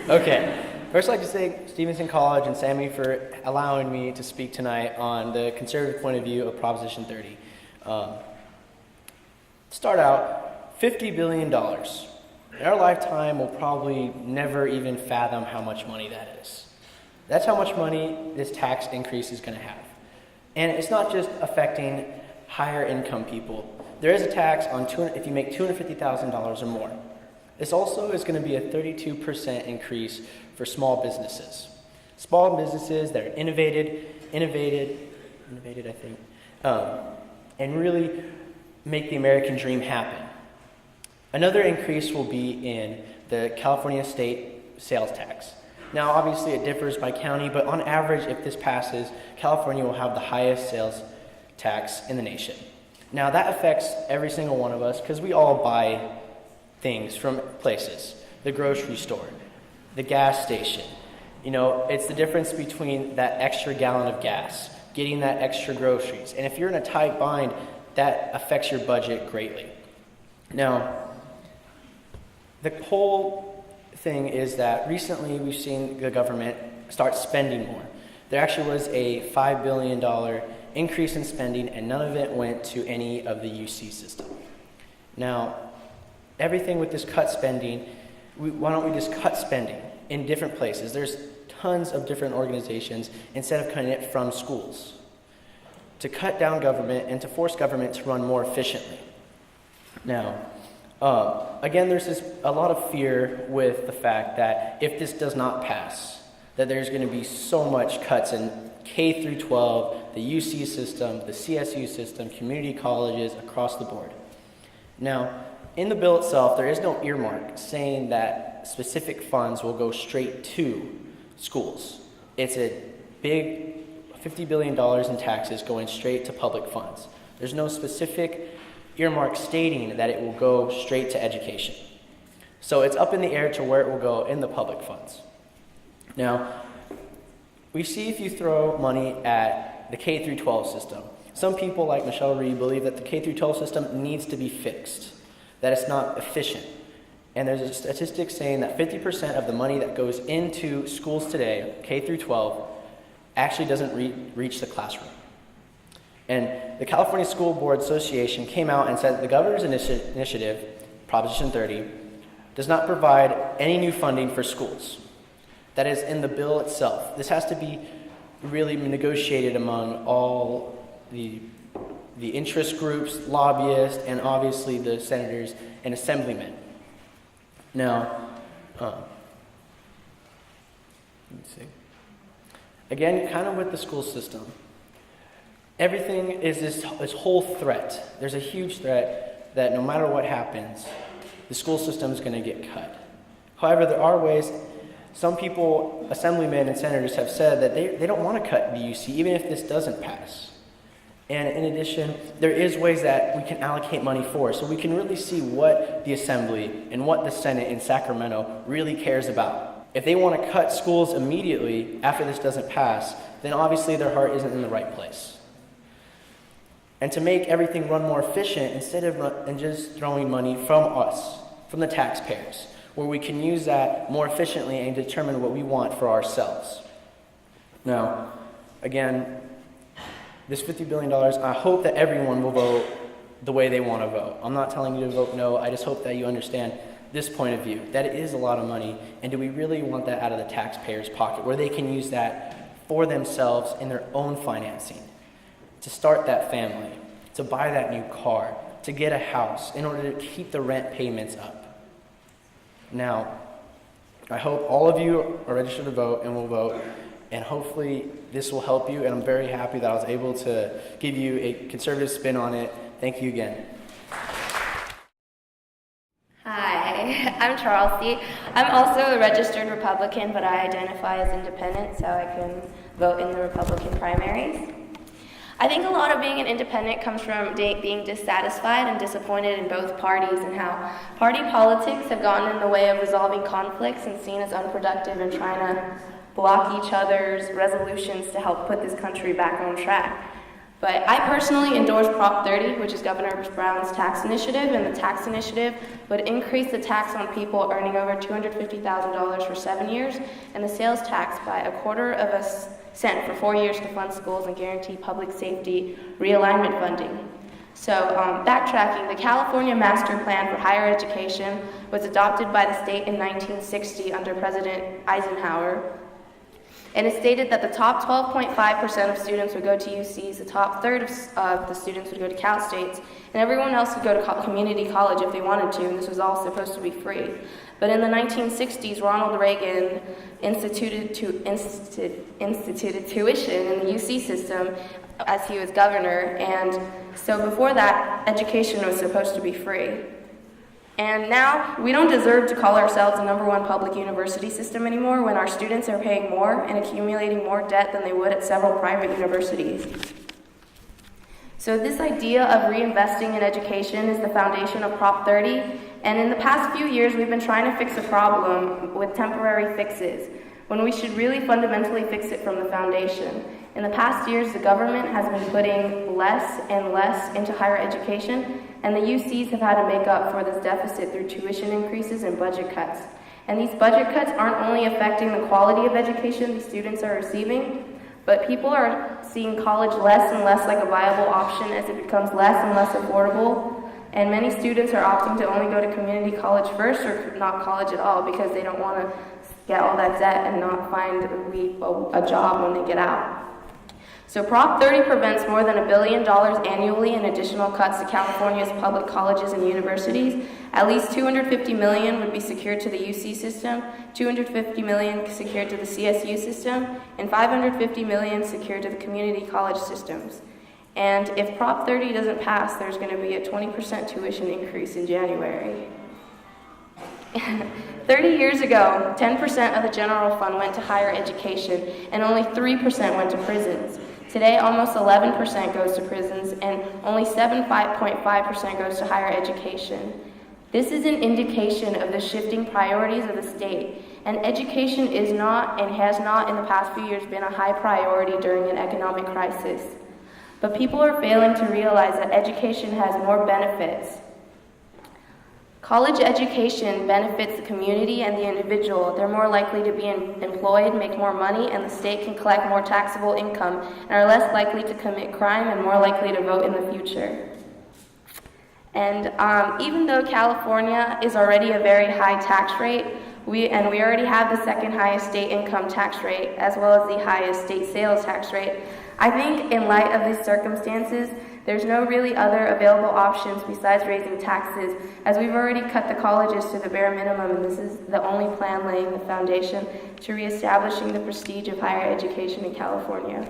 Okay. First, I'd like to thank Stevenson College and Sammy for allowing me to speak tonight on the conservative point of view of Proposition 30. Start out, $50 billion. In our lifetime, we'll probably never even fathom how much money that is. That's how much money this tax increase is going to have. And it's not just affecting higher income people. There is a tax on if you make $250,000 or more. This also is going to be a 32% increase for small businesses. Small businesses that are innovated, I think, and really make the American dream happen. Another increase will be in the California state sales tax. Now, obviously, it differs by county, but on average, if this passes, California will have the highest sales tax in the nation. Now, that affects every single one of us because we all buy things from places. The grocery store, the gas station. You know, it's the difference between that extra gallon of gas, getting that extra groceries. And if you're in a tight bind, that affects your budget greatly. Now, the whole thing is that recently we've seen the government start spending more. There actually was a $5 billion increase in spending, and none of it went to any of the UC system. Now, everything with this cut spending, why don't we just cut spending in different places? There's tons of different organizations instead of cutting it from schools. To cut down government and to force government to run more efficiently. Now, again, there's a lot of fear with the fact that if this does not pass, that there's going to be so much cuts in K through 12, the UC system, the CSU system, community colleges across the board. Now, in the bill itself, there is no earmark saying that specific funds will go straight to schools. It's a big $50 billion in taxes going straight to public funds. There's no specific earmark stating that it will go straight to education. So it's up in the air to where it will go in the public funds. Now, we see if you throw money at the K through 12 system, some people like Michelle Reed believe that the K through 12 system needs to be fixed, that it's not efficient. And there's a statistic saying that 50% of the money that goes into schools today, K through 12, actually doesn't reach the classroom. And the California School Board Association came out and said that the governor's initiative, Proposition 30, does not provide any new funding for schools. That is in the bill itself. This has to be really negotiated among all the interest groups, lobbyists, and obviously the senators and assemblymen. Now, let me see. Again, kind of with the school system, everything is this whole threat. There's a huge threat that no matter what happens, the school system is going to get cut. However, there are ways. Some people, assemblymen and senators, have said that they don't want to cut the UC even if this doesn't pass. And in addition, there is ways that we can allocate money for, so we can really see what the Assembly and what the Senate in Sacramento really cares about. If they want to cut schools immediately after this doesn't pass, then obviously their heart isn't in the right place. And to make everything run more efficient, instead of just throwing money from us, from the taxpayers, where we can use that more efficiently and determine what we want for ourselves. Now, again, this $50 billion, I hope that everyone will vote the way they want to vote. I'm not telling you to vote no, I just hope that you understand this point of view, that it is a lot of money, and do we really want that out of the taxpayer's pocket, where they can use that for themselves in their own financing, to start that family, to buy that new car, to get a house, in order to keep the rent payments up. Now, I hope all of you are registered to vote and will vote, and hopefully this will help you, and I'm very happy that I was able to give you a conservative spin on it. Thank you again. Hi, I'm Charles. I'm also a registered Republican, but I identify as independent, so I can vote in the Republican primaries. I think a lot of being an independent comes from being dissatisfied and disappointed in both parties, and how party politics have gotten in the way of resolving conflicts and seen as unproductive and trying to block each other's resolutions to help put this country back on track. But I personally endorse Prop 30, which is Governor Brown's tax initiative, and the tax initiative would increase the tax on people earning over $250,000 for 7 years, and the sales tax by a quarter of a cent for 4 years to fund schools and guarantee public safety realignment funding. So, backtracking, the California Master Plan for Higher Education was adopted by the state in 1960 under President Eisenhower. And it stated that the top 12.5% of students would go to UCs, the top third of the students would go to Cal States, and everyone else would go to community college if they wanted to, and this was all supposed to be free. But in the 1960s, Ronald Reagan instituted tuition in the UC system as he was governor, and so before that, education was supposed to be free. And now, we don't deserve to call ourselves the #1 public university system anymore when our students are paying more and accumulating more debt than they would at several private universities. So this idea of reinvesting in education is the foundation of Prop 30, and in the past few years, we've been trying to fix a problem with temporary fixes, when we should really fundamentally fix it from the foundation. In the past years, the government has been putting less and less into higher education, and the UCs have had to make up for this deficit through tuition increases and budget cuts. And these budget cuts aren't only affecting the quality of education these students are receiving, but people are seeing college less and less like a viable option as it becomes less and less affordable. And many students are opting to only go to community college first or not college at all because they don't want to get all that debt and not find a job when they get out. So Prop 30 prevents more than $1 billion annually in additional cuts to California's public colleges and universities. At least $250 million would be secured to the UC system, $250 million secured to the CSU system, and $550 million secured to the community college systems. And if Prop 30 doesn't pass, there's going to be a 20% tuition increase in January. 30 years ago, 10% of the general fund went to higher education, and only 3% went to prisons. Today, almost 11% goes to prisons, and only 7.5% goes to higher education. This is an indication of the shifting priorities of the state, and education is not and has not in the past few years been a high priority during an economic crisis. But people are failing to realize that education has more benefits. College education benefits the community and the individual. They're more likely to be employed, make more money, and the state can collect more taxable income and are less likely to commit crime and more likely to vote in the future. And even though California is already a very high tax rate, we already have the second highest state income tax rate as well as the highest state sales tax rate, I think in light of these circumstances, there's no really other available options besides raising taxes, as we've already cut the colleges to the bare minimum, and this is the only plan laying the foundation to reestablishing the prestige of higher education in California.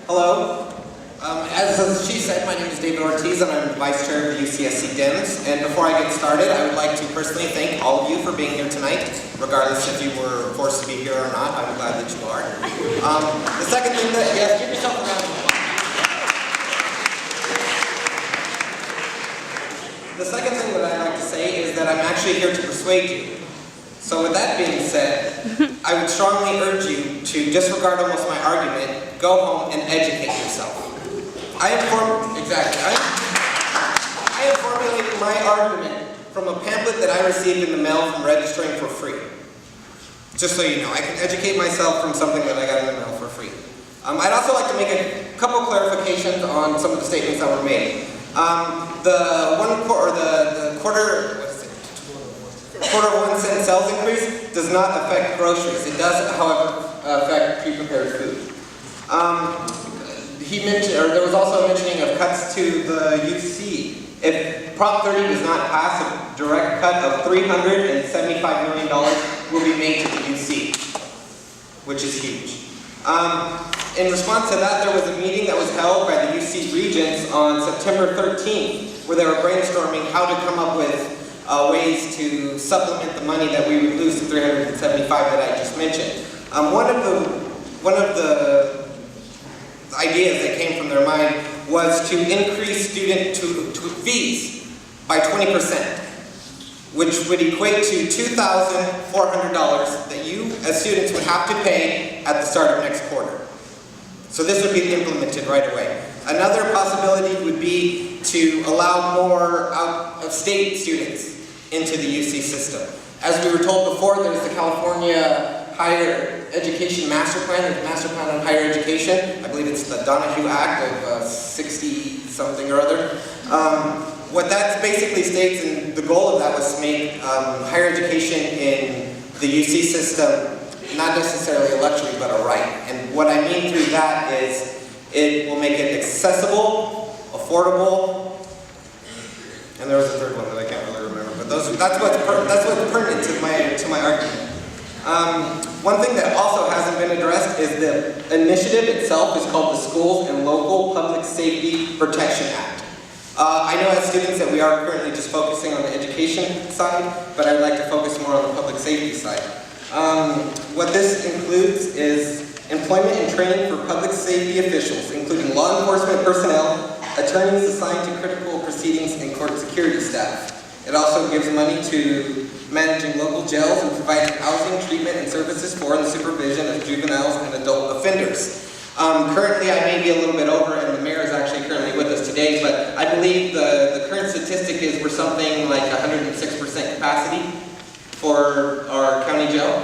Hello. As she said, my name is David Ortiz and I'm the Vice Chair of the UCSC Dems. And before I get started, I would like to personally thank all of you for being here tonight, regardless if you were forced to be here or not. I'm glad that you are. The second thing that, yes, give yourself a round of applause. The second thing that I'd like to say is that I'm actually here to persuade you. So with that being said, I would strongly urge you to disregard almost my argument, go home and educate yourself. I am formulating my argument from a pamphlet that I received in the mail from registering for free. Just so you know, I can educate myself from something that I got in the mail for free. I'd also like to make a couple clarifications on some of the statements that were made. The quarter of 1 cent sales increase does not affect groceries. It does, however, affect pre-prepared food. There was also a mentioning of cuts to the UC. If Prop 30 does not pass, a direct cut of $375 million will be made to the UC, which is huge. In response to that, there was a meeting that was held by the UC Regents on September 13th, where they were brainstorming how to come up with ways to supplement the money that we would lose to $375 that I just mentioned. One of the ideas that came from their mind was to increase student fees by 20%. which would equate to $2,400 that you as students would have to pay at the start of next quarter. So this would be implemented right away. Another possibility would be to allow more out-of-state students into the UC system. As we were told before, there's the California Higher Education Master Plan, there's a Master Plan on Higher Education. I believe it's the Donahue Act of 60-something or other. What that basically states, and the goal of that was to make higher education in the UC system not necessarily a luxury, but a right. And what I mean through that is it will make it accessible, affordable, and there was a third one that I can't really remember, but that's what's pertinent to my argument. One thing that also hasn't been addressed is the initiative itself is called the Schools and Local Public Safety Protection Act. I know as students that we are currently just focusing on the education side, but I'd like to focus more on the public safety side. What this includes is employment and training for public safety officials, including law enforcement personnel, attorneys assigned to critical proceedings, and court security staff. It also gives money to managing local jails and providing housing, treatment, and services for and the supervision of juveniles and adult offenders. Currently, I may be a little bit over, and the mayor is actually currently with us today, but I believe the current statistic is we're something like 106% capacity for our county jail.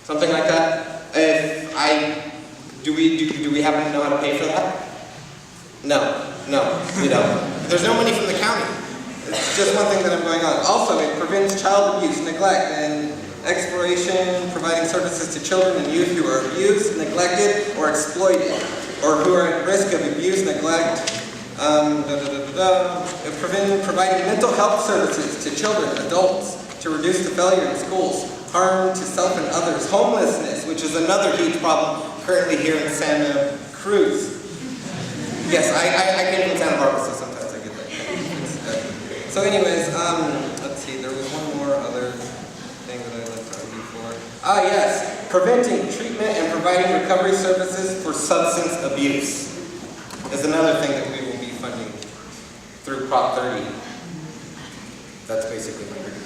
Something like that. Do we happen to know how to pay for that? No, we don't. There's no money from the county. It's just one thing that I'm going on. Also, it prevents child abuse, neglect, and exploitation, providing services to children and youth who are abused, neglected, or exploited, or who are at risk of abuse, neglect. Providing mental health services to children, adults, to reduce the failure in schools, harm to self and others, homelessness, which is another huge problem currently here in Santa Cruz. Yes, I came from Santa Barbara, so sometimes I get that. So anyways, let's see, there was one more other thing that I'd like to argue for. Yes, preventing, treatment, and providing recovery services for substance abuse is another thing that we will be funding through Prop 30. That's basically my argument.